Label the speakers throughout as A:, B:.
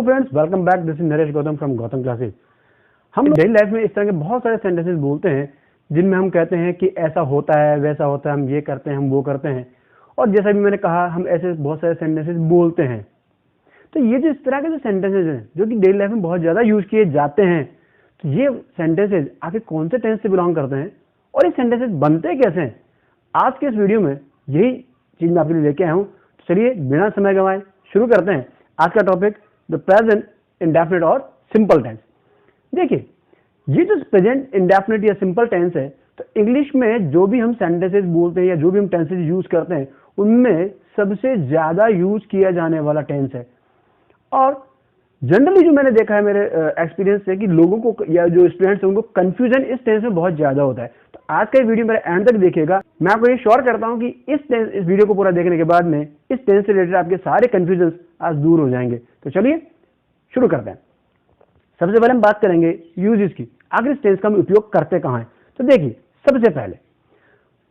A: Friends, welcome back. This is Naresh Gautam from Gautam classes. हम daily life में इस तरह के बहुत सारे सेंटेंसेस बोलते हैं जिनमें हम कहते हैं कि ऐसा होता है, वैसा होता है, हम ये करते हैं, हम वो करते हैं। और जैसा भी मैंने कहा, हम ऐसे बहुत सारे सेंटेंसेस बोलते हैं। तो ये जो इस तरह के जो सेंटेंसेस हैं जो कि डेली लाइफ में बहुत ज्यादा यूज किए जाते हैं, तो ये सेंटेंसेस आखिर कौन से टेंस से बिलोंग करते हैं और ये सेंटेंसेस बनते कैसे हैं, आज के इस वीडियो में यही चीज मैं आपके लिए लेके आया हूँ। तो चलिए बिना समय गंवाए शुरू करते हैं आज का टॉपिक, द प्रेजेंट इंडेफिनिट और सिंपल टेंस। देखिए, ये जो प्रेजेंट इंडेफिनिट या सिंपल टेंस है, तो इंग्लिश में जो भी हम सेंटेंसेस बोलते हैं या जो भी हम टेंसेस यूज करते हैं, उनमें सबसे ज्यादा यूज किया जाने वाला टेंस है। और जनरली जो मैंने देखा है मेरे एक्सपीरियंस से कि लोगों को या जो स्टूडेंट्स हैं उनको कंफ्यूजन इस टेंस में बहुत ज्यादा होता है। तो आज का वीडियो मेरे एंड तक देखिएगा। मैं आपको ये श्योर करता हूं कि इस वीडियो को पूरा देखने के बाद में इस टेंस से रिलेटेड आपके सारे कंफ्यूजन आज दूर हो जाएंगे। तो चलिए शुरू करते हैं। सबसे पहले हम बात करेंगे यूजेस की, आखिर इस टेंस का हम उपयोग करते कहां है। तो देखिए, सबसे पहले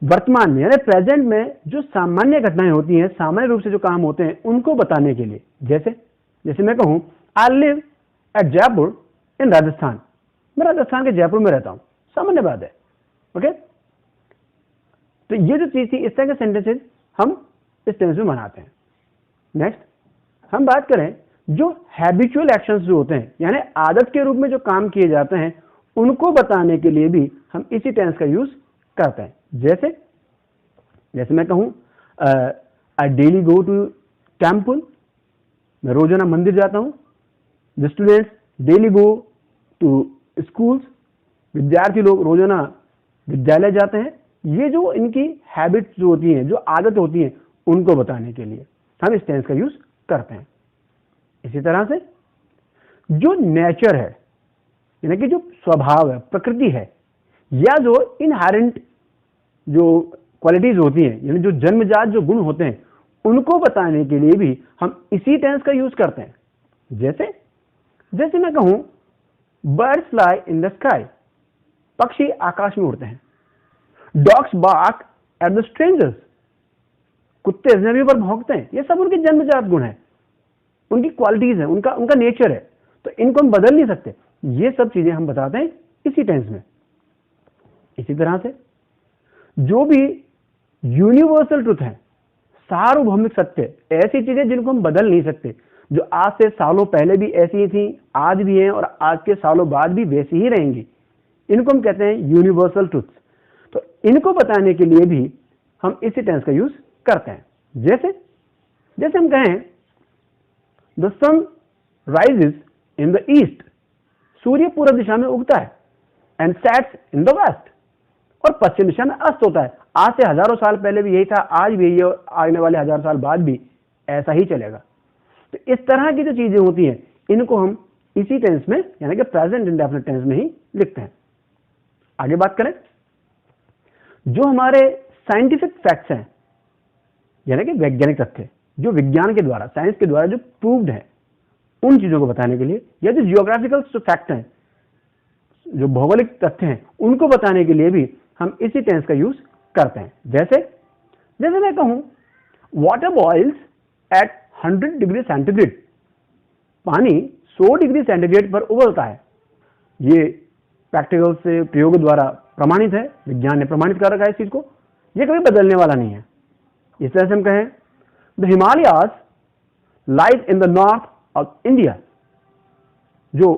A: वर्तमान में यानी प्रेजेंट में जो सामान्य घटनाएं होती हैं, सामान्य रूप से जो काम होते हैं, उनको बताने के लिए, जैसे मैं कहूं आई लिव एट जयपुर इन राजस्थान। मैं राजस्थान के जयपुर में रहता हूं, सामान्य बात है। ओके, तो ये जो चीज थी, इस तरह के सेंटेंसेस हम इस टेंस में बनाते हैं। नेक्स्ट हम बात करें जो हैबिचुअल एक्शंस जो होते हैं, यानी आदत के रूप में जो काम किए जाते हैं, उनको बताने के लिए भी हम इसी टेंस का यूज करते हैं। जैसे मैं कहूं I daily go to temple, मैं रोजाना मंदिर जाता हूं। The students daily go to schools, विद्यार्थी लोग रोजाना विद्यालय जाते हैं। ये जो इनकी हैबिट्स जो होती हैं, जो आदत होती हैं, उनको बताने के लिए हम इस टेंस का यूज करते हैं। इसी तरह से जो नेचर है, यानी कि जो स्वभाव है, प्रकृति है, या जो इनहेरेंट जो क्वालिटीज होती हैं, यानी जो जन्मजात जो गुण होते हैं, उनको बताने के लिए भी हम इसी टेंस का यूज करते हैं। जैसे मैं कहूं birds fly in the sky, पक्षी आकाश में उड़ते हैं। Dogs bark at the strangers, कुत्ते अजनबियों पर भौंकते हैं। ये सब उनके जन्मजात गुण है, उनकी क्वालिटीज है, उनका नेचर है। तो इनको हम बदल नहीं सकते। ये सब चीजें हम बताते हैं इसी टेंस में। इसी तरह से जो भी यूनिवर्सल ट्रुथ है, सार्वभौमिक सत्य, ऐसी चीजें जिनको हम बदल नहीं सकते, जो आज से सालों पहले भी ऐसी ही थी, आज भी हैं और आज के सालों बाद भी वैसी ही रहेंगी, इनको हम कहते हैं यूनिवर्सल ट्रुथ। तो इनको बताने के लिए भी हम इसी टेंस का यूज करते हैं। जैसे हम कहें the sun rises in the east, सूर्य पूर्व दिशा में उगता है, and sets in the west, और पश्चिम दिशा में अस्त होता है। आज से हजारों साल पहले भी यही था, आज भी यही है, और आने वाले 1000 साल बाद भी ऐसा ही चलेगा। तो इस तरह की जो चीजें होती हैं, इनको हम इसी टेंस में, यानी कि प्रेजेंट इंडेफिनिट टेंस में ही लिखते हैं। आगे बात करें, जो हमारे साइंटिफिक फैक्ट्स हैं, यानी कि वैज्ञानिक तथ्य, जो विज्ञान के द्वारा, साइंस के द्वारा जो प्रूव्ड है, उन चीजों को बताने के लिए, या जो जियोग्राफिकल फैक्ट हैं, जो भौगोलिक तथ्य हैं, उनको बताने के लिए भी हम इसी टेंस का यूज करते हैं। जैसे मैं कहूं water boils at 100 degree centigrade, पानी 100 डिग्री सेंटीग्रेड पर उबलता है। ये प्रैक्टिकल से, प्रयोग द्वारा प्रमाणित है, विज्ञान ने प्रमाणित कर रखा है इस चीज को, ये कभी बदलने वाला नहीं है। इस तरह से हम कहें the Himalayas lies in the north of India, जो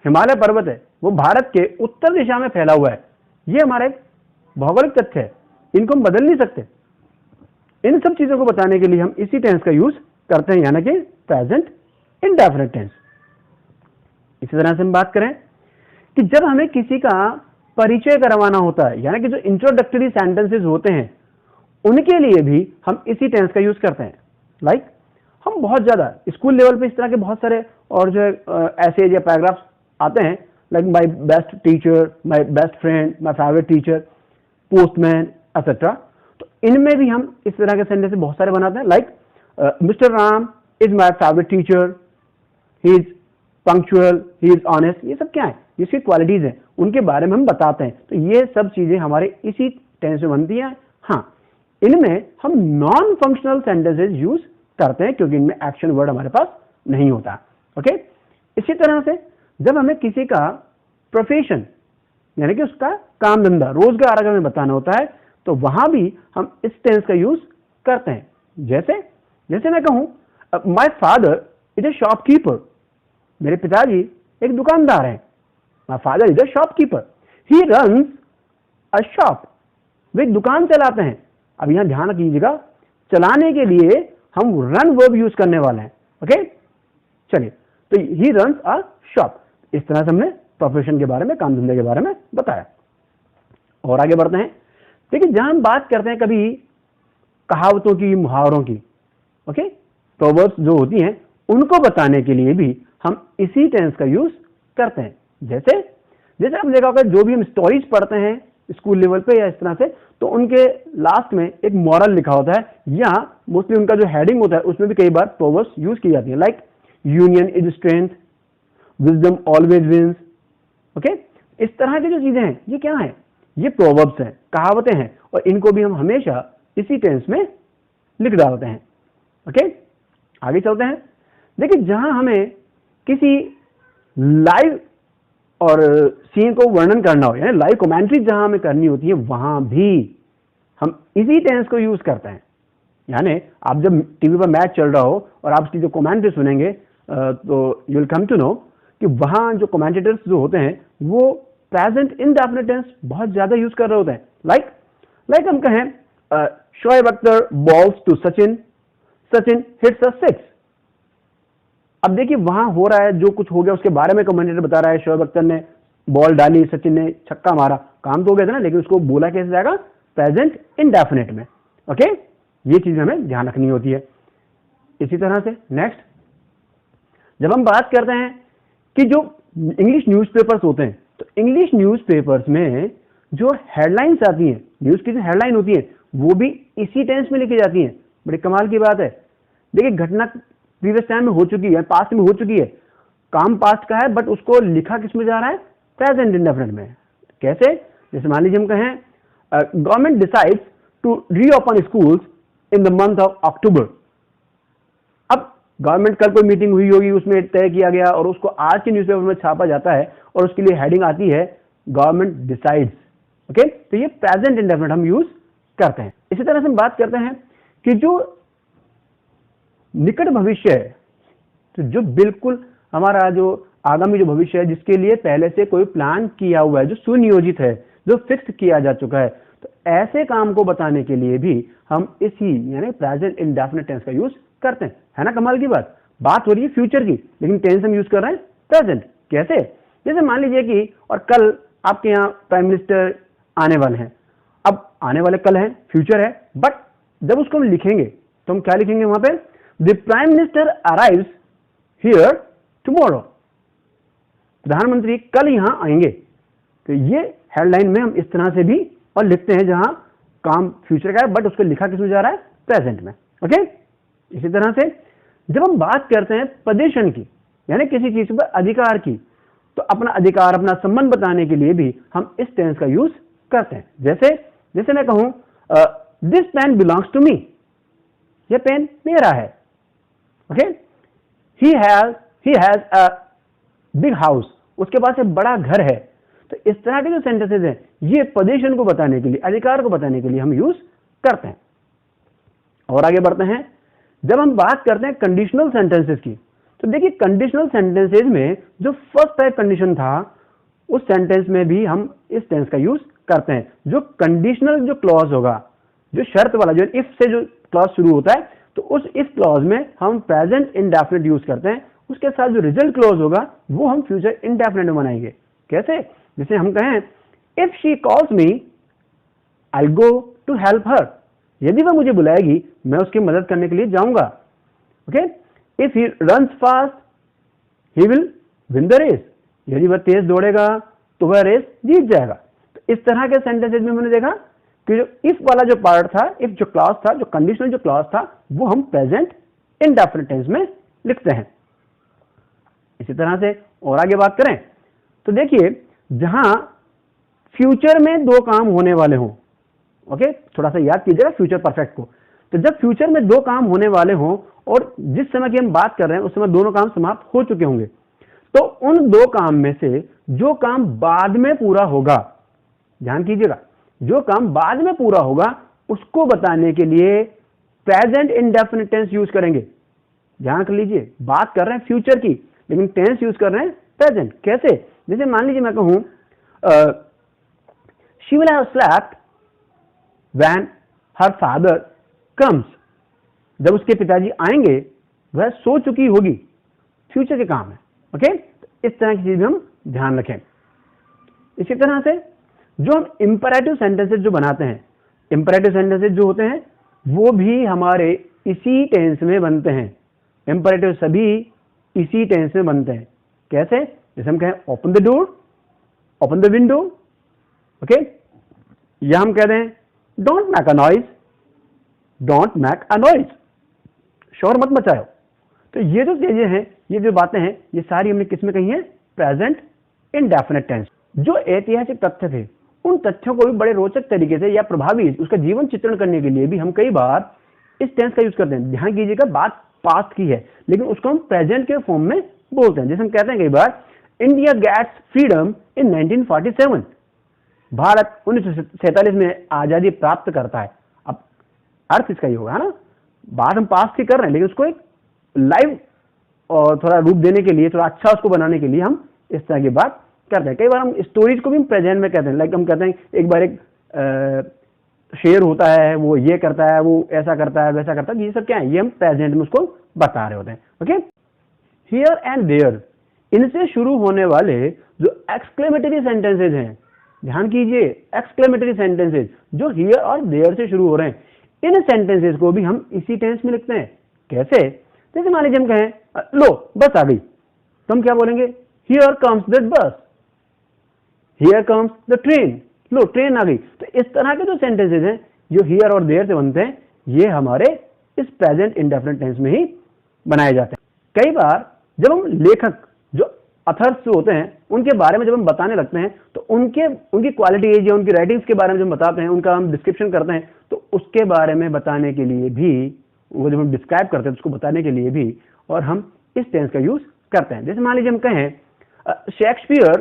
A: हिमालय पर्वत है वो भारत के उत्तर दिशा में फैला हुआ है। ये हमारा एक भौगोलिक तथ्य है, इनको हम बदल नहीं सकते। इन सब चीजों को बताने के लिए हम इसी टेंस का यूज करते हैं, यानी कि प्रेजेंट इंडेफिनिट टेंस। इसी तरह से हम बात करें कि जब हमें किसी का परिचय करवाना होता है, यानी कि जो इंट्रोडक्टरी सेंटेंसेस होते हैं, उनके लिए भी हम इसी टेंस का यूज करते हैं। लाइक हम बहुत ज्यादा स्कूल लेवल पे इस तरह के बहुत सारे और जो ऐसे या पैराग्राफ्स आते हैं, like my best teacher, my best friend, my favourite teacher, postman, etcetera. तो इनमें भी हम इस तरह के सेंटेंस बहुत सारे बनाते हैं। Like mister Ram is my favourite teacher, he is punctual, he is honest. ये सब क्या है, जिसकी क्वालिटीज हैं, उनके बारे में हम बताते हैं। तो ये सब चीजें हमारे इसी टेंस में बनती हैं। हाँ, इनमें हम नॉन फंक्शनल सेंटेंसेस यूज करते हैं, क्योंकि इनमें एक्शन वर्ड हमारे पास नहीं होता। ओके, इसी तरह से जब हमें किसी का प्रोफेशन यानी कि उसका काम धंधा रोजगार अगर हमें बताना होता है तो वहां भी हम इस टेंस का यूज करते हैं। जैसे जैसे मैं कहूं my father is a shopkeeper, मेरे पिताजी एक दुकानदार हैं। My father is a shopkeeper, he runs a shop, वे एक दुकान चलाते हैं। अब यहां ध्यान कीजिएगा, चलाने के लिए हम रन वर्ब यूज करने वाले हैं। ओके, चलिए, तो ही रन्स अ शॉप। इस तरह से हमने प्रोफेशन के बारे में, काम धंधे के बारे में बताया। और आगे बढ़ते हैं। देखिए, जहां हम बात करते हैं कभी कहावतों की, मुहावरों की, ओके, प्रोवर्ब्स जो होती हैं उनको बताने के लिए भी हम इसी टेंस का यूज करते हैं। जैसे जैसे आप देखा होगा, जो भी हम स्टोरीज पढ़ते हैं स्कूल लेवल पे या इस तरह से, तो उनके लास्ट में एक मॉरल लिखा होता है, या मोस्टली उनका जो हेडिंग होता है उसमें भी कई बार प्रोवर्ब्स यूज की जाती है, like union is strength, wisdom always wins. Okay, इस तरह की जो चीजें हैं ये क्या है, ये प्रोवर्ब्स हैं, कहावतें हैं, और इनको भी हम हमेशा इसी टेंस में लिख डालते हैं। ओके, आगे चलते हैं। देखिए, जहां हमें किसी लाइव और सीन को वर्णन करना हो, यानी लाइव कमेंट्री जहां हमें करनी होती है, वहां भी हम इसी टेंस को यूज करते हैं। यानी आप जब टीवी पर मैच चल रहा हो और आप उसकी जो कमेंट्री सुनेंगे तो you will come to know कि वहां जो कमेंटेटर्स जो होते हैं वो प्रेजेंट इंडेफिनिट टेंस बहुत ज्यादा यूज कर रहे होते हैं। लाइक हम कहें Shoaib Akhtar bowls to Sachin, Sachin hits a six. अब देखिए, वहां हो रहा है जो कुछ हो गया उसके बारे में कमेंटेटर बता रहा है, शोएब अख्तर ने बॉल डाली, सचिन ने छक्का मारा, काम तो हो गया था ना, लेकिन उसको बोला कैसे जाएगा, प्रेजेंट इंडेफिनिट में। ओके, ये चीज हमें ध्यान रखनी होती है। इसी तरह से नेक्स्ट, जब हम बात करते हैं कि जो इंग्लिश न्यूज़पेपर्स होते हैं, तो इंग्लिश न्यूज़पेपर्स में जो हेडलाइंस आती हैं, न्यूज की जो हेडलाइन होती है, वो भी इसी टेंस में लिखी जाती हैं। बड़ी कमाल की बात है। देखिए, घटना प्रीवियस टाइम में हो चुकी है, पास्ट में हो चुकी है, काम पास्ट का है, बट उसको लिखा किस में जा रहा है, प्रेजेंट इंडेफिनिट में। कैसे? जैसे मान लीजिए हम कहें government decides to reopen schools in the month of October. अब गवर्नमेंट कल कोई मीटिंग हुई होगी, उसमें तय किया गया और उसको आज के न्यूज़पेपर में छापा जाता है और उसके लिए हेडिंग आती है गवर्नमेंट डिसाइड्स। ओके, तो ये प्रेजेंट इंडेफिनिट हम यूज करते हैं। इसी तरह से हम बात करते हैं कि जो निकट भविष्य है, तो जो बिल्कुल हमारा जो आगामी जो भविष्य है, जिसके लिए पहले से कोई प्लान किया हुआ है, जो सुनियोजित है, जो फिक्स किया जा चुका है, तो ऐसे काम को बताने के लिए भी हम इसी यानी प्रेजेंट इंडेफिनिट टेंस का यूज करते हैं। है ना कमाल की बात हो रही है फ्यूचर की, लेकिन टेंस हम यूज कर रहे हैं प्रेजेंट। कैसे? जैसे मान लीजिए कि और कल आपके यहाँ प्राइम मिनिस्टर आने वाले हैं। अब आने वाले कल है, फ्यूचर है, बट जब उसको हम लिखेंगे तो हम क्या लिखेंगे वहां पे, the prime minister arrives here tomorrow, प्रधानमंत्री कल यहां आएंगे। तो ये हेडलाइन में हम इस तरह से भी और लिखते हैं, जहां काम फ्यूचर का है बट उसको लिखा किसमें जा रहा है, प्रेजेंट में। ओके, इसी तरह से जब हम बात करते हैं पोजीशन की, यानी किसी चीज पर अधिकार की, तो अपना अधिकार, अपना संबंध बताने के लिए भी हम इस टेंस का यूज करते हैं। जैसे मैं कहूं this pen belongs to me, यह पेन मेरा है। Okay, he has a big house, उसके पास एक बड़ा घर है। तो इस तरह के जो सेंटेंसेस हैं, ये पोजीशन को बताने के लिए, अधिकार को बताने के लिए हम यूज करते हैं। और आगे बढ़ते हैं। जब हम बात करते हैं कंडीशनल सेंटेंसेस की, तो देखिए कंडीशनल सेंटेंसेस में जो फर्स्ट टाइप कंडीशन था, उस सेंटेंस में भी हम इस टेंस का यूज करते हैं। जो कंडीशनल जो क्लॉज होगा, जो शर्त वाला, जो इफ से जो क्लॉज शुरू होता है, तो उस इफ क्लॉज में हम प्रेजेंट इंडेफिनिट यूज करते हैं। उसके साथ जो रिजल्ट क्लॉज होगा वो हम फ्यूचर इंडेफिनिट में बनाएंगे। कैसे? जैसे हम कहें if she calls me I go to help her, यदि वह मुझे बुलाएगी मैं उसकी मदद करने के लिए जाऊंगा। Okay, if he runs fast he will win the race, यदि वह तेज दौड़ेगा तो वह रेस जीत जाएगा। तो इस तरह के सेंटेंसेस में मैंने देखा कि जो इफ वाला जो पार्ट था, इफ जो क्लॉज था, जो कंडीशनल जो क्लॉज था, वो हम प्रेजेंट इंडेफिनिट टेंस में लिखते हैं। इसी तरह से और आगे बात करें तो देखिए, जहां फ्यूचर में दो काम होने वाले हों, ओके, थोड़ा सा याद कीजिएगा फ्यूचर परफेक्ट को। तो जब फ्यूचर में दो काम होने वाले हों और जिस समय की हम बात कर रहे हैं उस समय दोनों काम समाप्त हो चुके होंगे, तो उन दो काम में से जो काम बाद में पूरा होगा, ध्यान कीजिएगा, जो काम बाद में पूरा होगा उसको बताने के लिए प्रेजेंट इंडेफिनिट टेंस यूज करेंगे। ध्यान कर लीजिए, बात कर रहे हैं फ्यूचर की, लेकिन टेंस यूज कर रहे हैं प्रेजेंट। कैसे? जैसे मान लीजिए मैं कहूं she will have slept when her father comes, जब उसके पिताजी आएंगे वह सो चुकी होगी, फ्यूचर के काम है। ओके, इस तरह की चीज हम ध्यान रखें। इसी तरह से जो हम इंपरेटिव सेंटेंसेस जो बनाते हैं, इंपरेटिव सेंटेंसेस जो होते हैं वो भी हमारे इसी टेंस में बनते हैं। इंपरेटिव सभी इसी टेंस में बनते हैं। कैसे? जैसे हम कहें open the door, open the window. Okay, या हम कह दें don't make a noise, don't make a noise, शोर मत मचाओ। तो ये जो चीजें हैं, ये जो बातें हैं, ये सारी हमने किस में कही है? Present indefinite tense. जो ऐतिहासिक तथ्य थे उन तथ्यों को भी बड़े रोचक तरीके से या प्रभावी उसका जीवन चित्रण करने के लिए भी हम कई बार इस टेंस का यूज करते हैं। ध्यान कीजिएगा, बात पास्ट की है लेकिन उसको हम प्रेजेंट के फॉर्म में बोलते हैं। जैसे हम कहते हैं कई बार इंडिया गेट्स फ्रीडम इन 1947, भारत 1947 में आजादी प्राप्त करता है। अब अर्थ इसका ही होगा, है ना? बात हम पास्ट की कर रहे हैं लेकिन उसको एक लाइव और थोड़ा रूप देने के लिए, थोड़ा अच्छा उसको बनाने के लिए हम इस तरह की बात करते हैं। कई बार हम स्टोरीज को भी प्रेजेंट में कहते हैं। लाइक हम कहते हैं एक बार एक शेर होता है, वो ये करता है, वो ऐसा करता है, वैसा करता है। ये सब क्या है? ये हम प्रेजेंट में उसको बता रहे होते हैं। ओके, हियर एंड देयर, इनसे शुरू होने वाले जो एक्सक्लेमेटरी सेंटेंसेज हैं, ध्यान कीजिए, एक्सक्लेमेटरी सेंटेंसेज जो हियर और देयर से शुरू हो रहे हैं, इन सेंटेंसेज को भी हम इसी टेंस में लिखते हैं। कैसे? जैसे मान लीजिए हम कहें लो बस आ गई, तो हम क्या बोलेंगे? Here comes that bus, here comes the train, लो ट्रेन आ गई। तो इस तरह के जो सेंटेंसेज हैं जो हियर और देयर से बनते हैं, ये हमारे इस प्रेजेंट इंडेफिनिट टेंस में ही बनाए जाते हैं। कई बार जब हम लेखक जो अथर्स होते हैं उनके बारे में जब हम बताने लगते हैं तो उनकी क्वालिटीज या उनकी राइटिंग्स के बारे में जब बताते हैं, उनका हम डिस्क्रिप्शन करते हैं, तो उसके बारे में बताने के लिए भी, वो जब हम डिस्क्राइब करते हैं उसको बताने के लिए भी और हम इस टेंस का यूज करते हैं। जैसे मान लीजिए हम कहें Shakespeare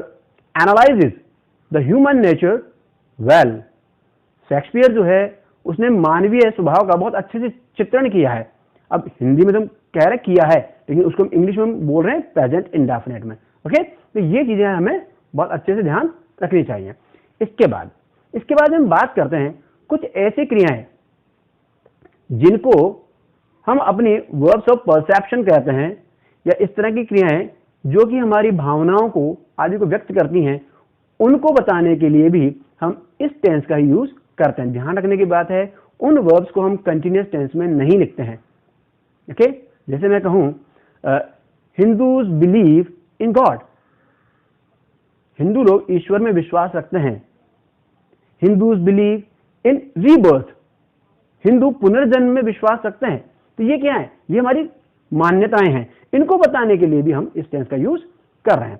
A: analyses the human nature well, Shakespeare जो है उसने मानवीय स्वभाव का बहुत अच्छे से चित्रण किया है। अब हिंदी में तो हम कह रहे किया है लेकिन उसको इंग्लिश में हम बोल रहे हैं प्रेजेंट इंडेफिनिट में। ओके, तो ये चीजें हमें बहुत अच्छे से ध्यान रखनी चाहिए। इसके बाद हम बात करते हैं कुछ ऐसी क्रियाएं जिनको हम अपनी वर्ब्स ऑफ परसेप्शन कहते हैं, या इस तरह की क्रियाएं जो कि हमारी भावनाओं को आदि को व्यक्त करती हैं, उनको बताने के लिए भी हम इस टेंस का ही यूज करते हैं। ध्यान रखने की बात है, उन वर्ब्स को हम कंटिन्यूअस टेंस में नहीं लिखते हैं। ओके, जैसे मैं कहूं Hindus believe in God, Hindu लोग ईश्वर में विश्वास रखते हैं। Hindus believe in rebirth, Hindu पुनर्जन्म में विश्वास रखते हैं। तो ये क्या है? ये हमारी मान्यताएं हैं। इनको बताने के लिए भी हम इस टेंस का यूज कर रहे हैं।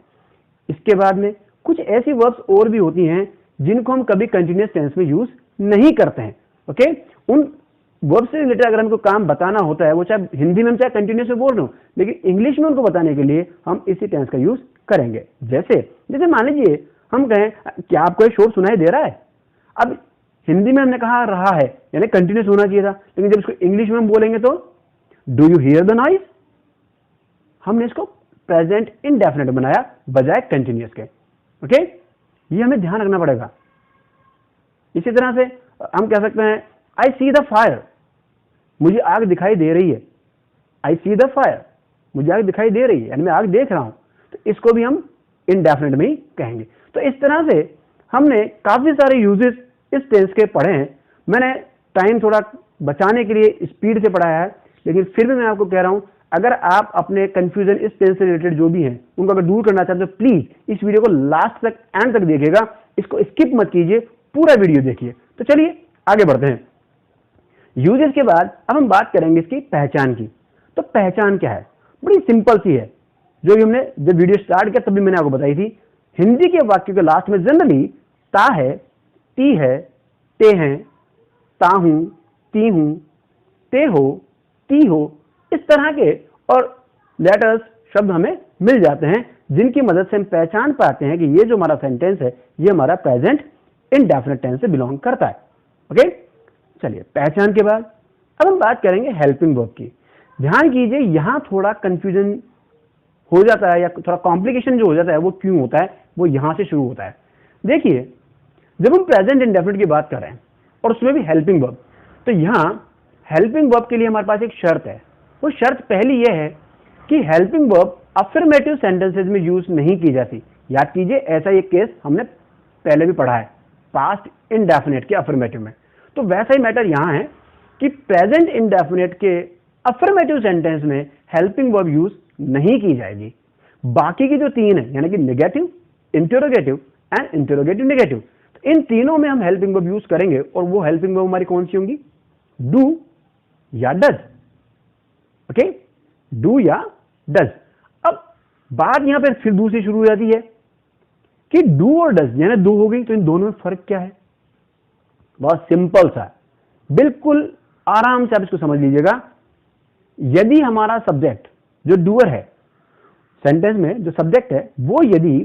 A: इसके बाद में कुछ ऐसी वर्ब्स और भी होती हैं जिनको हम कभी कंटिन्यूअस टेंस में यूज नहीं करते हैं। ओके, उन वर्ब से रिलेटेड अगर हमको काम बताना होता है, वो चाहे हिंदी में हम चाहे कंटिन्यूअस में बोल रहे हो, लेकिन इंग्लिश में उनको बताने के लिए हम इसी टेंस का यूज करेंगे। जैसे मान लीजिए हम कहें क्या आपको शोर सुनाई दे रहा है? अब हिंदी में हमने कहा रहा है, यानी कंटिन्यूअस होना चाहिए था, लेकिन जब इसको इंग्लिश में हम बोलेंगे तो do you here the noise, हमने इसको प्रेजेंट इंडेफिनिट बनाया बजाय कंटिन्यूअस के। ओके, ये हमें ध्यान रखना पड़ेगा। इसी तरह से हम कह सकते हैं आई सी द फायर, मुझे आग दिखाई दे रही है। आई सी द फायर, मुझे आग दिखाई दे रही है, यानी मैं आग देख रहा हूं। तो इसको भी हम इंडेफिनिट में ही कहेंगे। तो इस तरह से हमने काफी सारे यूजेस इस टेंस के पढ़े हैं। मैंने टाइम थोड़ा बचाने के लिए स्पीड से पढ़ाया है, लेकिन फिर भी मैं आपको कह रहा हूं, अगर आप अपने कंफ्यूजन इस टेंस से रिलेटेड जो भी हैं उनको अगर दूर करना चाहते हो तो प्लीज इस वीडियो को लास्ट तक, एंड तक देखिएगा, इसको स्किप मत कीजिए, पूरा वीडियो देखिए। तो चलिए आगे बढ़ते हैं। यूजेस के बाद अब हम बात करेंगे इसकी पहचान की। तो पहचान क्या है? बड़ी सिंपल सी है, जो हमने जब वीडियो स्टार्ट किया तभी मैंने आपको बताई थी। हिंदी के वाक्य के लास्ट में जनरली ता है, ती है, ते हैं, ता हूं, ती हूं, ते हो, ती हो, इस तरह के और लेटर्स शब्द हमें मिल जाते हैं जिनकी मदद से हम पहचान पाते हैं कि ये जो हमारा सेंटेंस है ये हमारा प्रेजेंट इंडेफिनिट टेंस से बिलोंग करता है। ओके, चलिए पहचान के बाद अब हम बात करेंगे हेल्पिंग वर्ब की। ध्यान कीजिए, यहां थोड़ा कंफ्यूजन हो जाता है या थोड़ा कॉम्प्लिकेशन जो हो जाता है वो क्यों होता है, वो यहां से शुरू होता है। देखिए, जब हम प्रेजेंट इंडेफिनिट की बात कर रहे हैं और उसमें भी हेल्पिंग वर्ब, तो यहां हेल्पिंग वर्ब के लिए हमारे पास एक शर्त है। वो शर्त पहली यह है कि हेल्पिंग वर्ब अफर्मेटिव सेंटेंसेज में यूज नहीं की जाती। याद कीजिए, ऐसा एक केस हमने पहले भी पढ़ा है पास्ट इंडेफिनिट के अफर्मेटिव में। तो वैसा ही मैटर यहां है कि प्रेजेंट इंडेफिनिट के अफर्मेटिव सेंटेंस में हेल्पिंग वर्ब यूज नहीं की जाएगी। बाकी की जो तीन है, यानी कि negative, interrogative and interrogative negative, तो इन तीनों में हम हेल्पिंग वर्ब यूज करेंगे। और वो हेल्पिंग वर्ब हमारी कौन सी होंगी? डू या डज। ओके, डू या डज। अब बात यहां पर फिर दूसरी शुरू हो जाती है कि डू और डज यानी दो हो गई, तो इन दोनों में फर्क क्या है? बहुत सिंपल सा, बिल्कुल आराम से आप इसको समझ लीजिएगा। यदि हमारा सब्जेक्ट जो डूअर है, सेंटेंस में जो सब्जेक्ट है वो यदि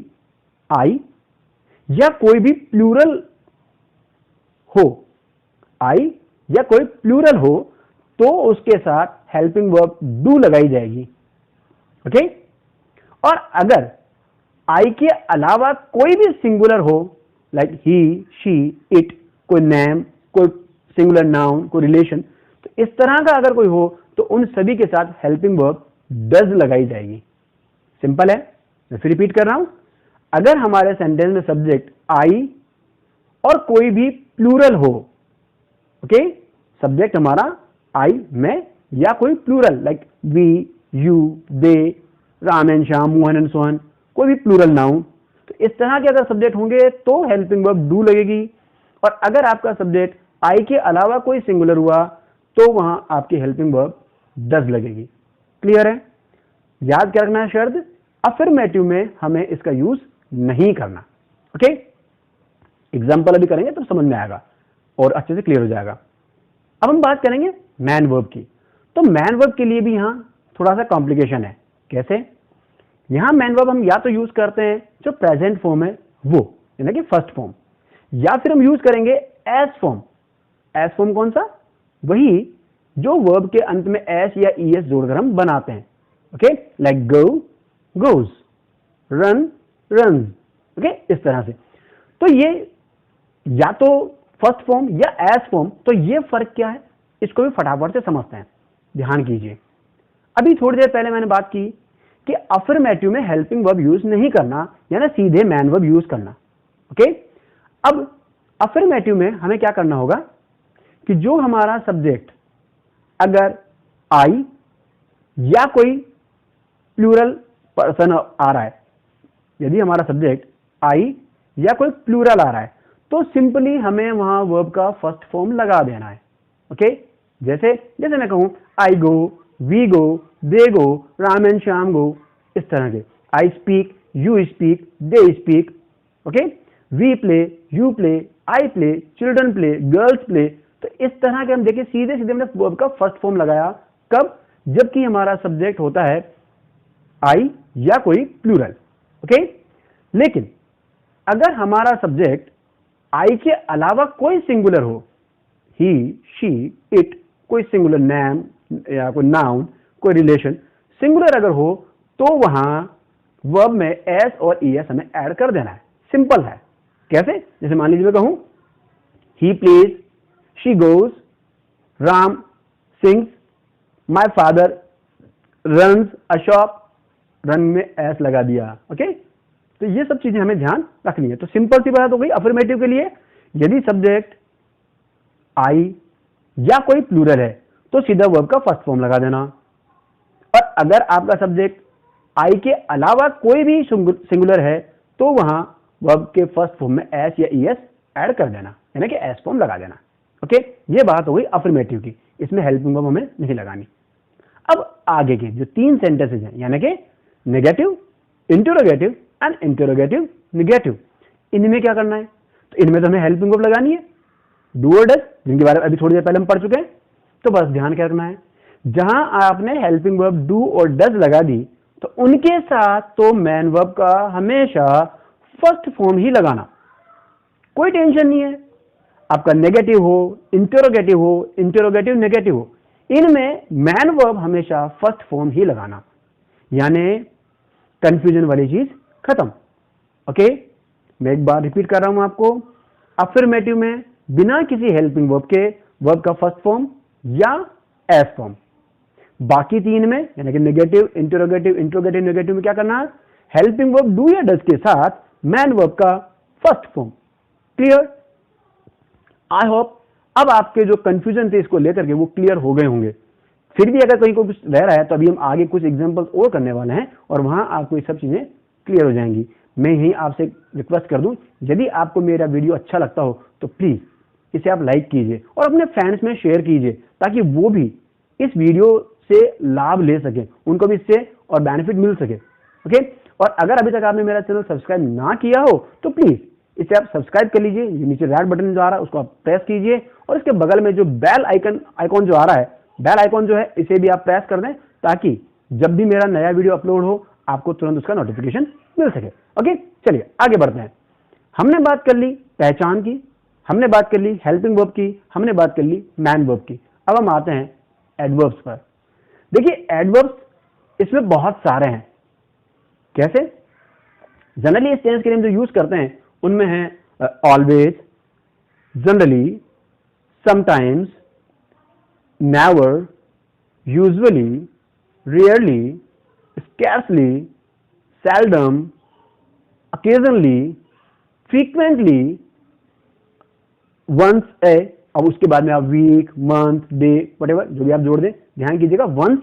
A: आई या कोई भी प्लूरल हो, आई या कोई प्लूरल हो, तो उसके साथ हेल्पिंग वर्ब डू लगाई जाएगी। ओके, और अगर आई के अलावा कोई भी सिंगुलर हो, लाइक ही, शी, इट, कोई नेम, कोई सिंगुलर नाउन, कोई रिलेशन, तो इस तरह का अगर कोई हो तो उन सभी के साथ हेल्पिंग वर्ब डज लगाई जाएगी। सिंपल है, मैं फिर रिपीट कर रहा हूं। अगर हमारे सेंटेंस में सब्जेक्ट आई और कोई भी प्लूरल हो, ओके, सब्जेक्ट हमारा आई में या कोई plural like we, you, they, Ram and Shyam, Mohan and Sohan, कोई भी प्लूरल नाउन, तो इस तरह के अगर सब्जेक्ट होंगे तो हेल्पिंग वर्ब डू लगेगी। और अगर आपका सब्जेक्ट आई के अलावा कोई सिंगुलर हुआ तो वहां आपकी हेल्पिंग वर्ब डज लगेगी। क्लियर है? याद क्या रखना है शर्त? अफर्मेटिव में हमें इसका यूज नहीं करना। ओके, एग्जाम्पल अभी करेंगे तो समझ में आएगा और अच्छे से क्लियर हो जाएगा। अब हम बात करेंगे मैन वर्ब की। तो मैन वर्ब के लिए भी यहां थोड़ा सा कॉम्प्लिकेशन है। कैसे? यहां मैन वर्ब हम या तो यूज करते हैं जो प्रेजेंट फॉर्म है वो, यानी कि फर्स्ट फॉर्म, या फिर हम यूज करेंगे एस फॉर्म। एस फॉर्म कौन सा? वही जो वर्ब के अंत में एस या ईएस जोड़कर हम बनाते हैं। Okay, like go, goes, run, run. Okay, इस तरह से। तो ये या तो फर्स्ट फॉर्म या एस फॉर्म, तो ये फर्क क्या है इसको भी फटाफट से समझते हैं। ध्यान कीजिए, अभी थोड़ी देर पहले मैंने बात की कि अफर्मेटिव में हेल्पिंग वर्ब यूज नहीं करना, यानी सीधे मैन वर्ब यूज करना। ओके, अब अफर्मेटिव में हमें क्या करना होगा कि जो हमारा सब्जेक्ट अगर आई या कोई प्लूरल पर्सन आ रहा है, यदि हमारा सब्जेक्ट आई या कोई प्लूरल आ रहा है तो सिंपली हमें वहां वर्ब का फर्स्ट फॉर्म लगा देना है। ओके, जैसे मैं कहूं I go, we go, they go, Ram and Shyam go, इस तरह के। I speak, you speak, they speak. Okay, we play, you play, I play, children play, girls play. तो इस तरह के हम देखिए सीधे सीधे हमने वर्ब का फर्स्ट फॉर्म लगाया। कब? जबकि हमारा सब्जेक्ट होता है आई या कोई प्लूरल। ओके, लेकिन अगर हमारा सब्जेक्ट आई के अलावा कोई सिंगुलर हो, ही, शी, इट, कोई सिंगुलर नेम या कोई नाउन, कोई रिलेशन सिंगुलर अगर हो, तो वहां वर्ब में एस और ईएस हमें ऐड कर देना है। सिंपल है। कैसे? जैसे मान लीजिए मैं कहूं he plays, she goes, Ram sings, my father runs a shop, run में एस लगा दिया। ओके, तो ये सब चीजें हमें ध्यान रखनी है। तो सिंपल सी बात हो गई अफर्मेटिव के लिए, यदि सब्जेक्ट आई या कोई प्लूरल है तो सीधा वर्ब का फर्स्ट फॉर्म लगा देना। और अगर आपका सब्जेक्ट आई के अलावा कोई भी सिंगुलर है तो वहां वर्ब के फर्स्ट फॉर्म में एस या ईएस ऐड कर देना, यानी कि एस फॉर्म लगा देना। ओके, ये बात हो गई अफर्मेटिव की, इसमें हेल्पिंग वर्ब हमें नहीं लगानी। अब आगे के जो तीन सेंटेंसेज हैं, यानी कि negative, interrogative and interrogative negative, इनमें क्या करना है? तो इनमें तो हमें हेल्पिंग वर्ब लगानी है, डू और डज, जिनके बारे में अभी थोड़ी देर पहले हम पढ़ चुके हैं। तो बस ध्यान क्या रखना है, जहां आपने हेल्पिंग वर्ब डू और डज लगा दी तो उनके साथ तो मैन वर्ब का हमेशा फर्स्ट फॉर्म ही लगाना, कोई टेंशन नहीं है। आपका नेगेटिव हो, इंटरोगेटिव नेगेटिव हो, इनमें मैन वर्ब हमेशा फर्स्ट फॉर्म ही लगाना, यानी कंफ्यूजन वाली चीज खत्म। ओके, मैं एक बार रिपीट कर रहा हूं आपको। अफर्मेटिव में बिना किसी हेल्पिंग वर्ब के वर्ब का फर्स्ट फॉर्म या एस फॉर्म। बाकी तीन में यानी कि नेगेटिव, इंटरोगेटिव नेगेटिव में क्या करना है, हेल्पिंग वर्ब डू या डज के साथ मैन वर्ब का first form. Clear? I hope अब आपके जो कंफ्यूजन थे इसको लेकर के वो क्लियर हो गए होंगे। फिर भी अगर कहीं को कुछ रह रहा है तो अभी हम आगे कुछ एग्जांपल्स और करने वाले हैं और वहां आपको ये सब चीजें क्लियर हो जाएंगी। मैं यही आपसे रिक्वेस्ट कर दूं, यदि आपको मेरा वीडियो अच्छा लगता हो तो प्लीज इसे आप लाइक कीजिए और अपने फ्रेंड्स में शेयर कीजिए, ताकि वो भी इस वीडियो से लाभ ले सके, उनको भी इससे और बेनिफिट मिल सके। ओके, और अगर अभी तक आपने मेरा चैनल सब्सक्राइब ना किया हो तो प्लीज इसे आप सब्सक्राइब कर लीजिए। ये नीचे रेड बटन जो आ रहा है उसको आप प्रेस कीजिए और इसके बगल में जो बेल आइकॉन जो आ रहा है, बेल आइकॉन जो है इसे भी आप प्रेस कर दें, ताकि जब भी मेरा नया वीडियो अपलोड हो आपको तुरंत उसका नोटिफिकेशन मिल सके। ओके, चलिए आगे बढ़ते हैं। हमने बात कर ली पहचान की, हमने बात कर ली हेल्पिंग वर्ब की, हमने बात कर ली मैन वर्ब की। अब हम आते हैं एडवर्ब्स पर। देखिए एडवर्ब्स इसमें बहुत सारे हैं। कैसे? जनरली इस टेंस के लिए हम जो यूज करते हैं उनमें है always, generally, sometimes, never, usually, rarely, scarcely, seldom, occasionally, frequently, once a, अब उसके बाद में आप वीक, मंथ, डे, whatever जो भी आप जोड़ दें, ध्यान कीजिएगा once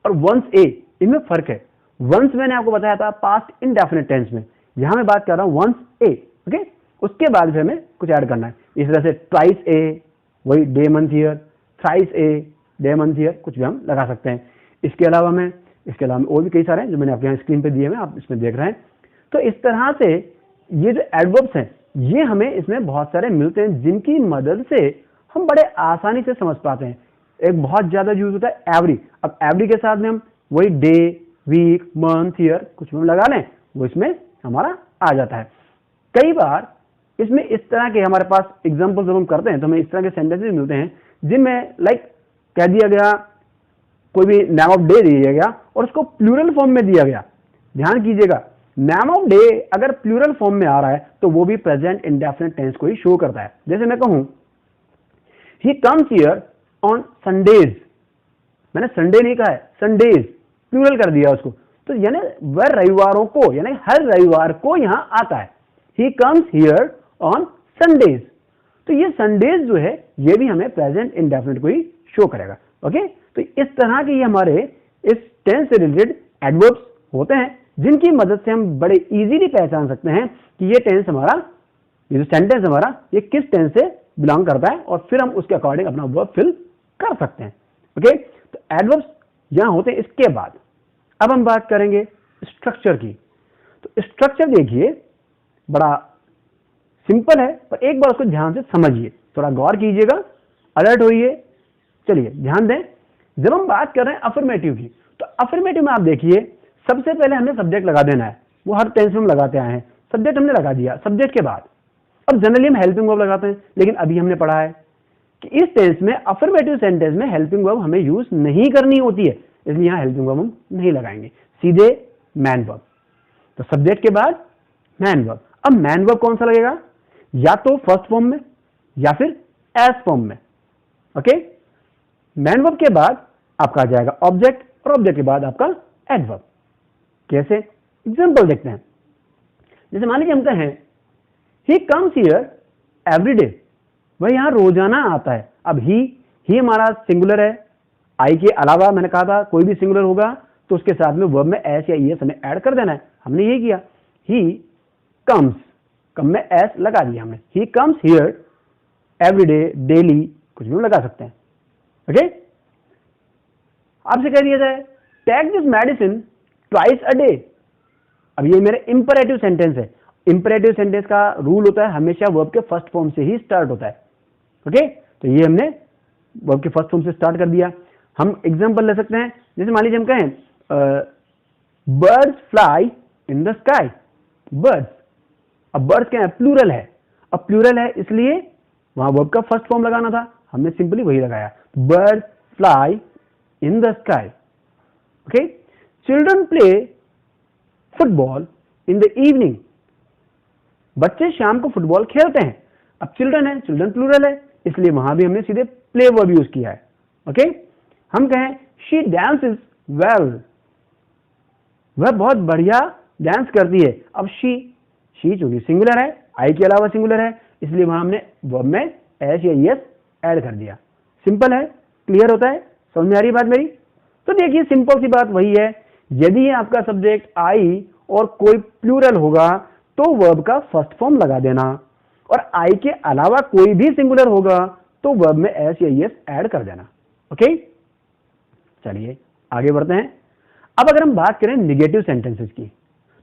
A: और once a इनमें फर्क है। once मैंने आपको बताया था पास्ट इंडेफिनिट टेंस में, यहां मैं बात कर रहा हूं once a। ओके, उसके बाद फिर हमें कुछ ऐड करना है। इस तरह से twice a वही day month year, thrice a day month year, कुछ भी हम लगा सकते हैं। इसके अलावा और भी कई सारे हैं जो मैंने आपके यहाँ स्क्रीन पे दिए हैं, आप इसमें देख रहे हैं। तो इस तरह से ये जो एडवर्ब्स हैं ये हमें इसमें बहुत सारे मिलते हैं, जिनकी मदद से हम बड़े आसानी से समझ पाते हैं। एक बहुत ज्यादा यूज होता है एवरी। अब एवरी के साथ में हम वही डे, वीक, मंथ, ईयर कुछ भी लगा लें, वो इसमें हमारा आ जाता है। कई बार इसमें इस तरह के हमारे पास एग्जाम्पल जब हम करते हैं तो हमें इस तरह के सेंटेंसेस मिलते हैं जिनमें लाइक कह दिया गया, कोई भी नेम ऑफ डे दिया गया और उसको प्लूरल फॉर्म में दिया गया। ध्यान कीजिएगा, नेम ऑफ डे अगर प्लूरल फॉर्म में आ रहा है तो वो भी प्रेजेंट इंडेफिनिट टेंस को ही शो करता है। जैसे मैं कहूं he comes here on Sundays, मैंने संडे नहीं कहा है, संडेज प्लूरल कर दिया उसको, तो यानी वह रविवारों को, यानी हर रविवार को यहां आता है। He comes here on Sundays, तो ये संडेज जो है ये भी हमें प्रेजेंट इंडेफिनिट को ही शो करेगा। ओके, तो इस तरह के ये हमारे इस टेंस से रिलेटेड एडवर्ब्स होते हैं जिनकी मदद से हम बड़े इजीली पहचान सकते हैं कि ये टेंस हमारा, ये जो सेंटेंस हमारा ये किस टेंस से बिलोंग करता है, और फिर हम उसके अकॉर्डिंग अपना वर्ब फिल कर सकते हैं। ओके, तो एडवर्ब्स यहां होते हैं। इसके बाद अब हम बात करेंगे स्ट्रक्चर की। तो स्ट्रक्चर देखिए बड़ा सिंपल है, पर एक बार उसको ध्यान से समझिए, थोड़ा गौर कीजिएगा, अलर्ट होइए। चलिए ध्यान दें, जब हम बात कर रहे हैं अफर्मेटिव की, तो अफर्मेटिव में आप देखिए सबसे पहले हमें सब्जेक्ट लगा देना है। वो हर टेंस में हम लगाते आए हैं, सब्जेक्ट हमने लगा दिया। सब्जेक्ट के बाद अब जनरली हम हेल्पिंग वर्ब लगाते हैं, लेकिन अभी हमने पढ़ा है कि इस टेंस में अफर्मेटिव सेंटेंस में हेल्पिंग वर्ब हमें यूज नहीं करनी होती है, इसलिए यहां हेल्पिंग वर्ब हम नहीं लगाएंगे, सीधे मैन वर्ब। तो सब्जेक्ट के बाद मैन वर्ब। अब मैन वर्ब कौन सा लगेगा, या तो फर्स्ट फॉर्म में या फिर एस फॉर्म में। ओके, मैन वर्ब के बाद आपका आ जाएगा ऑब्जेक्ट, और ऑब्जेक्ट के बाद आपका एडवर्ब। कैसे? एग्जांपल देखते हैं। जैसे मान लीजिए हम कहें he comes here every day, वह यहां रोजाना आता है। अब ही हमारा सिंगुलर है, आई के अलावा मैंने कहा था कोई भी सिंगुलर होगा तो उसके साथ में वर्ब में एस या ईएस हमें ऐड कर देना है, हमने ये किया। ही कम्स, कम में एस लगा दिया हमने। He comes here every day, daily, कुछ भी हम लगा सकते हैं। ओके, आपसे कह दिया जाए take this medicine twice a day. अब ये मेरा इंपरेटिव सेंटेंस है। इंपरेटिव सेंटेंस का रूल होता है हमेशा वर्ब के फर्स्ट फॉर्म से ही स्टार्ट होता है। ओके, तो ये हमने वर्ब के फर्स्ट फॉर्म से स्टार्ट कर दिया। हम एग्जांपल ले सकते हैं, जैसे मान लीजिए हम कहें birds fly in the sky. Birds, अब बर्ड्स क्या है, प्लूरल है। अब प्लूरल है इसलिए वहां वर्ब का फर्स्ट फॉर्म लगाना था, हमने सिंपली वही लगाया, birds fly in the sky. Okay, children play football in the evening. बच्चे शाम को फुटबॉल खेलते हैं। अब चिल्ड्रन है, चिल्ड्रन प्लूरल है, इसलिए वहां भी हमने सीधे प्ले वर्ब यूज किया है। ओके, हम कहें शी डांसेस वेल, वह बहुत बढ़िया डांस करती है। अब शी चूंकि सिंगुलर है, आई के अलावा सिंगुलर है, इसलिए वहां हमने वर्ब में एस या यस ऐड कर दिया। सिंपल है, क्लियर होता है, समझ में आ रही है बात मेरी? तो देखिए सिंपल सी बात वही है, यदि आपका सब्जेक्ट आई और कोई प्लूरल होगा तो वर्ब का फर्स्ट फॉर्म लगा देना, और आई के अलावा कोई भी सिंगुलर होगा तो वर्ब में एस या यस ऐड कर देना। ओके, चलिए आगे बढ़ते हैं। अब अगर हम बात करें निगेटिव सेंटेंसेस की,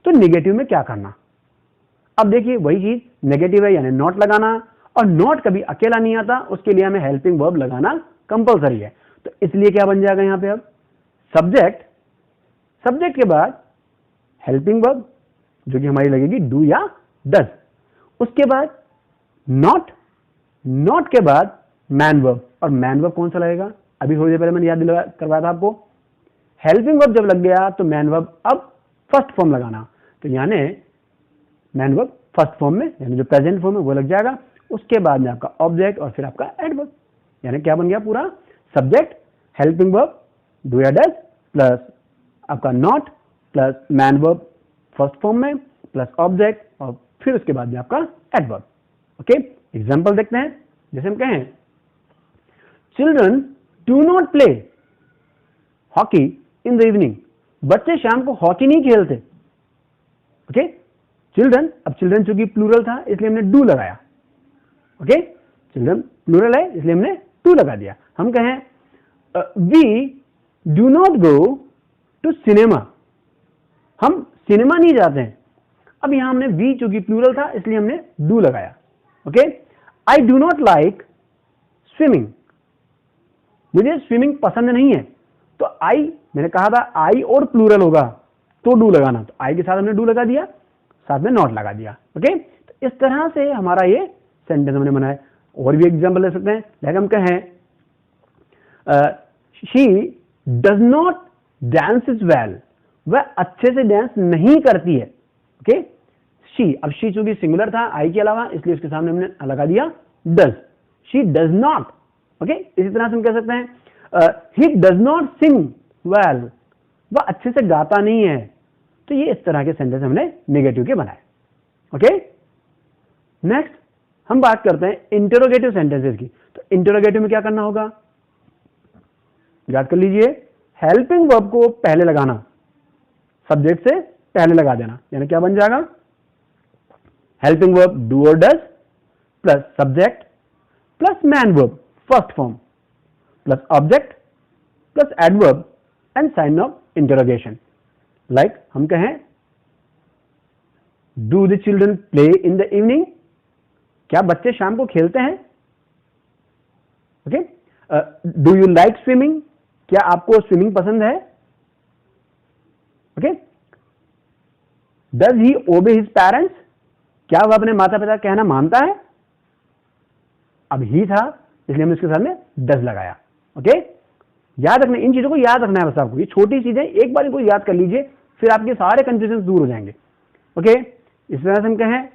A: तो निगेटिव में क्या करना? अब देखिए वही चीज, नेगेटिव है यानी नॉट लगाना, और नॉट कभी अकेला नहीं आता, उसके लिए हमें हेल्पिंग वर्ब लगाना कंपलसरी है। तो इसलिए क्या बन जाएगा यहां पे, अब सब्जेक्ट, सब्जेक्ट के बाद हेल्पिंग वर्ब जो कि हमारी लगेगी डू या डज, उसके बाद नॉट, नॉट के बाद मैन वर्ब, और मैन वर्ब कौन सा लगेगा, अभी थोड़ी देर पहले मैंने याद दिलवा करवाया था आपको, हेल्पिंग वर्ब जब लग गया तो मैन वर्ब अब फर्स्ट फॉर्म लगाना, तो यानी मैन वर्ब फर्स्ट फॉर्म में यानी जो प्रेजेंट फॉर्म है वो लग जाएगा, उसके बाद में आपका ऑब्जेक्ट और फिर आपका एडवर्ब, यानी क्या बन गया पूरा, सब्जेक्ट, हेल्पिंग वर्ब डू या डज प्लस आपका not plus main verb first form में प्लस ऑब्जेक्ट और फिर उसके बाद में आपका एडवर्ब। ओके, एग्जांपल देखते हैं। जैसे हम कहें children do not play hockey in the evening, बच्चे शाम को हॉकी नहीं खेलते। ओके, चिल्ड्रन, अब चिल्ड्रन चूंकि प्लूरल था इसलिए हमने डू लगाया। ओके, चिल्ड्रन प्लूरल है इसलिए हमने डू लगा दिया। हम कहें we do not go to cinema, हम सिनेमा नहीं जाते हैं। अब यहां हमने वी चूंकि प्लूरल था इसलिए हमने डू लगाया। Okay, I do not like swimming, मुझे स्विमिंग पसंद नहीं है। तो आई, मैंने कहा था आई और प्लूरल होगा तो डू लगाना, तो आई के साथ हमने डू लगा दिया, साथ में नॉट लगा दिया। ओके, तो इस तरह से हमारा ये सेंटेंस हमने बनाया। और भी एग्जांपल ले सकते हैं, लाइक हम कहें she does not dances well, वह अच्छे से डांस नहीं करती है। ओके, शी, अब शी चूंकि सिंगुलर था आई के अलावा इसलिए उसके सामने हमने लगा दिया does, she does not. Okay, इसी तरह से हम कह सकते हैं he does not Singh well, वह अच्छे से गाता नहीं है। तो ये इस तरह के सेंटेंस हमने नेगेटिव के बनाए। ओके, नेक्स्ट हम बात करते हैं इंटरोगेटिव सेंटेंसेस की। तो इंटरोगेटिव में क्या करना होगा, याद कर लीजिए, हेल्पिंग वर्ब को पहले लगाना, सब्जेक्ट से पहले लगा देना, यानी क्या बन जाएगा, हेल्पिंग वर्ब डू और does plus subject plus main verb first form plus object plus adverb and sign of interrogation. Like हम कहें do the children play in the evening, क्या बच्चे शाम को खेलते हैं। Okay, do you like swimming, क्या आपको स्विमिंग पसंद है। ओके, डज ही ओबे हिज पेरेंट्स, क्या वह अपने माता पिता का कहना मानता है। अब ही था इसलिए हमने इसके साथ में डज लगाया। ओके, याद रखना, इन चीजों को याद रखना है बस आपको, ये छोटी चीजें एक बार इनको याद कर लीजिए, फिर आपके सारे कंफ्यूजन दूर हो जाएंगे। ओके, इस तरह से हम कहें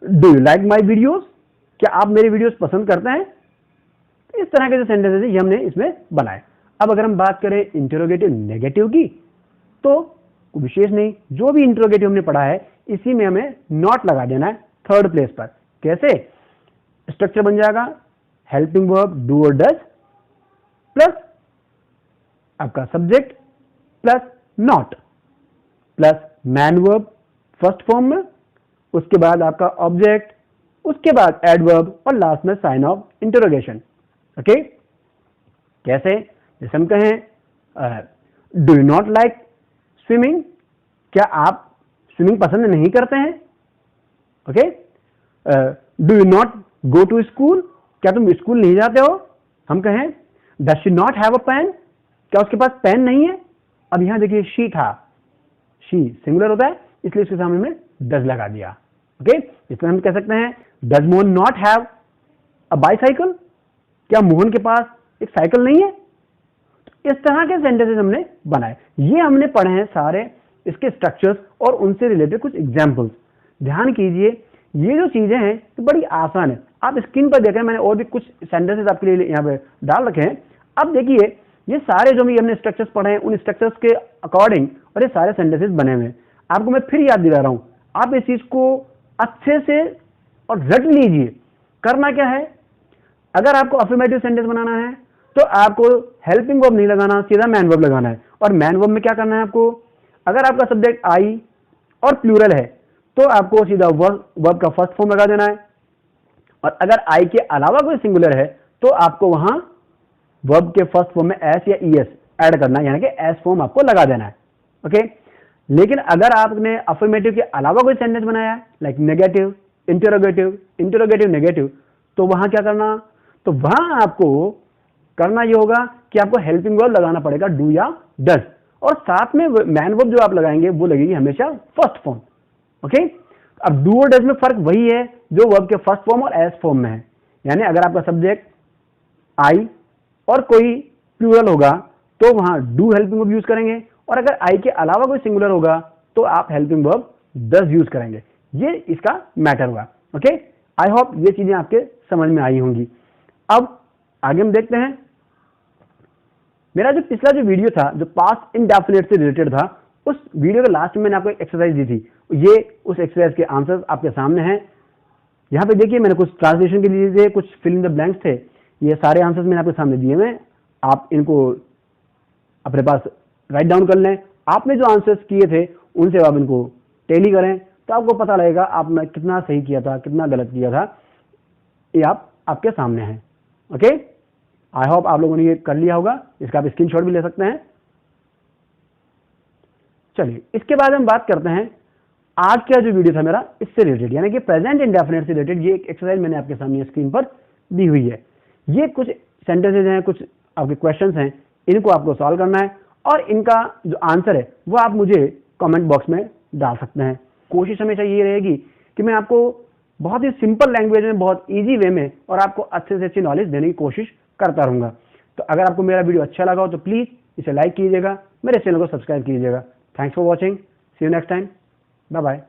A: do you like my videos, क्या आप मेरे वीडियोज पसंद करते हैं। इस तरह के जो सेंटेंसेस है ये हमने इसमें बनाए। अब अगर हम बात करें इंटरोगेटिव नेगेटिव की, तो विशेष नहीं, जो भी इंटरोगेटिव हमने पढ़ा है इसी में हमें नॉट लगा देना है थर्ड प्लेस पर। कैसे स्ट्रक्चर बन जाएगा, हेल्पिंग वर्ब डू और डज प्लस आपका subject plus not plus main verb first form में, उसके बाद आपका ऑब्जेक्ट, उसके बाद एडवर्ब और लास्ट में साइन ऑफ इंटरोगेशन। ओके, कैसे, जैसे हम कहें do you not like swimming, क्या आप स्विमिंग पसंद नहीं करते हैं। Okay, do you not go to school, क्या तुम स्कूल नहीं जाते हो। हम कहें does she not have a pen, क्या उसके पास पेन नहीं है। अब यहां देखिए शी था, शी सिंगुलर होता है इसलिए इसके सामने में डज लगा दिया। ओके, इसमें हम कह सकते हैं does Mohan not have a bicycle, क्या मोहन के पास एक साइकिल नहीं है? इस तरह के सेंटेंसेस हमने बनाए, ये हमने पढ़े हैं सारे इसके स्ट्रक्चर्स और उनसे रिलेटेड कुछ एग्जांपल्स। ध्यान कीजिए ये जो चीजें हैं तो बड़ी आसान है, आप स्क्रीन पर देख रहे हैं, मैंने और भी कुछ सेंटेंसेस आपके लिए यहाँ पे डाल रखे हैं। अब देखिए ये सारे जो भी हमने स्ट्रक्चर्स पढ़े हैं उन स्ट्रक्चर्स के अकॉर्डिंग और ये सारे सेंटेंसेस बने हुए हैं। आपको मैं फिर याद दिला रहा हूं, आप इस चीज को अच्छे से और रट लीजिए। करना क्या है, अगर आपको अफर्मेटिव सेंटेंस बनाना है तो आपको हेल्पिंग वर्ब नहीं लगाना, सीधा मैन वर्ब लगाना है। और मैन वर्ब में क्या करना है आपको, अगर आपका सब्जेक्ट आई और प्लूरल है तो आपको सीधा वर्ब का फर्स्ट फॉर्म लगा देना है, और अगर आई के अलावा कोई सिंगुलर है तो आपको वहां वर्ब के फर्स्ट फॉर्म में एस या ईएस ऐड करना है, यानी कि एस फॉर्म आपको लगा देना है। ओके, लेकिन अगर आपने अफर्मेटिव के अलावा कोई सेंटेंस बनाया है like negative, interrogative, interrogative negative, तो वहां क्या करना, तो वहां आपको करना ये होगा कि आपको हेल्पिंग वर्ब लगाना पड़ेगा डू या डज, और साथ में मैन वर्ब जो आप लगाएंगे वो लगेगी हमेशा फर्स्ट फॉर्म। ओके, अब डू और डज में फर्क वही है जो वर्ब के फर्स्ट फॉर्म और एस फॉर्म में है, यानी अगर आपका सब्जेक्ट आई और कोई प्लूरल होगा तो वहां डू हेल्पिंग वर्ब यूज करेंगे, और अगर आई के अलावा कोई सिंगुलर होगा तो आप हेल्पिंग वर्ब डज यूज करेंगे। ये इसका मैटर हुआ। ओके, आई होप ये चीजें आपके समझ में आई होंगी। अब आगे हम देखते हैं, मेरा जो पिछला जो वीडियो था जो पास्ट इंडेफिनिट से रिलेटेड था, उस वीडियो के लास्ट में मैंने आपको एक एक्सरसाइज दी थी, ये उस एक्सरसाइज के आंसर्स आपके सामने हैं। यहाँ पे देखिए मैंने कुछ ट्रांसलेशन के लिए कुछ फिल इन द ब्लैंक्स थे, ये सारे आंसर्स मैंने आपके सामने दिए हुए, आप इनको अपने पास राइट डाउन कर लें। आपने जो आंसर्स किए थे उनसे आप इनको टैली करें तो आपको पता लगेगा आपने कितना सही किया था कितना गलत किया था, ये आपके सामने है। ओके, आई होप आप लोगों ने ये कर लिया होगा, इसका आप स्क्रीनशॉट भी ले सकते हैं। चलिए इसके बाद हम बात करते हैं आज का जो वीडियो था मेरा इससे रिलेटेड, यानी कि प्रेजेंट इंडेफिनिट से रिलेटेड। ये एक एक्सरसाइज मैंने आपके सामने स्क्रीन पर दी हुई है, ये कुछ सेंटेंसेज हैं, कुछ आपके क्वेश्चंस हैं, इनको आपको सॉल्व करना है और इनका जो आंसर है वो आप मुझे कमेंट बॉक्स में डाल सकते हैं। कोशिश हमेशा ये रहेगी कि मैं आपको बहुत ही सिंपल लैंग्वेज में, बहुत इजी वे में और आपको अच्छे से अच्छी नॉलेज देने की कोशिश करता रहूंगा। तो अगर आपको मेरा वीडियो अच्छा लगा हो तो प्लीज इसे लाइक कीजिएगा, मेरे चैनल को सब्सक्राइब कीजिएगा। Thanks for watching, see you next time, bye bye.